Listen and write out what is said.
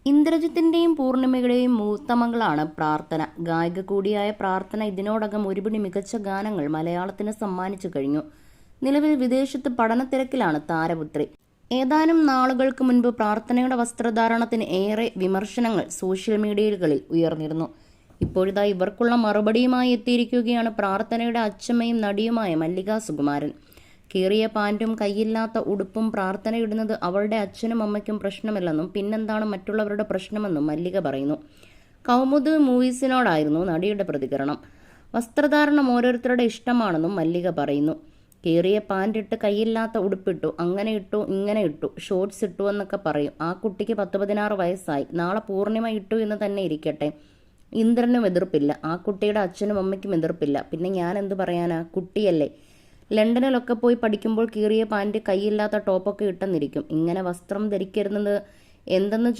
ഇന്ദ്രജിത്തിന്റെയും പൂർണിമയുടെയും മൂത്ത മകളാണ് പ്രാർത്ഥന. ഗായിക കൂടിയായ പ്രാർത്ഥന ഇതിനോടകം ഒരുപിടി മികച്ച ഗാനങ്ങൾ മലയാളത്തിന് സമ്മാനിച്ചു കഴിഞ്ഞു. നിലവിൽ വിദേശത്ത് പഠനത്തിരക്കിലാണ് താരപുത്രി. ഏതാനും നാളുകൾക്ക് മുൻപ് പ്രാർത്ഥനയുടെ വസ്ത്രധാരണത്തിന് ഏറെ വിമർശനങ്ങൾ സോഷ്യൽ മീഡിയകളിൽ ഉയർന്നിരുന്നു. ഇപ്പോഴിതാ ഇവർക്കുള്ള മറുപടിയുമായി എത്തിയിരിക്കുകയാണ് പ്രാർത്ഥനയുടെ അച്ഛമ്മയും നടിയുമായ മല്ലിക സുകുമാരൻ. കീറിയ പാൻറ്റും കൈയില്ലാത്ത ഉടുപ്പും പ്രാർത്ഥന ഇടുന്നത് അവളുടെ അച്ഛനും അമ്മയ്ക്കും പ്രശ്നമില്ലെന്നും പിന്നെന്താണ് മറ്റുള്ളവരുടെ പ്രശ്നമെന്നും മല്ലിക പറയുന്നു. കൗമുദ് മൂവീസിനോടായിരുന്നു നടിയുടെ പ്രതികരണം. വസ്ത്രധാരണം ഓരോരുത്തരുടെ ഇഷ്ടമാണെന്നും മല്ലിക പറയുന്നു. കീറിയ പാൻറ്റിട്ട് കൈയില്ലാത്ത ഉടുപ്പിട്ടു, അങ്ങനെ ഇട്ടു ഇങ്ങനെ ഇട്ടു, ഷോർട്സ് ഇട്ടു എന്നൊക്കെ പറയും. ആ കുട്ടിക്ക് 10-16 വയസ്സായി. നാളെ പൂർണിമ ഇട്ടു എന്ന് തന്നെ ഇരിക്കട്ടെ. ഇന്ദ്രനും എതിർപ്പില്ല, ആ കുട്ടിയുടെ അച്ഛനും അമ്മയ്ക്കും എതിർപ്പില്ല. പിന്നെ ഞാൻ എന്തു പറയാനാ, കുട്ടിയല്ലേ. ലണ്ടനിലൊക്കെ പോയി പഠിക്കുമ്പോൾ കീറിയ പാൻറ്റ് കൈയില്ലാത്ത ടോപ്പൊക്കെ ഇട്ടെന്നിരിക്കും. ഇങ്ങനെ വസ്ത്രം ധരിക്കരുന്നത് എന്തെന്ന്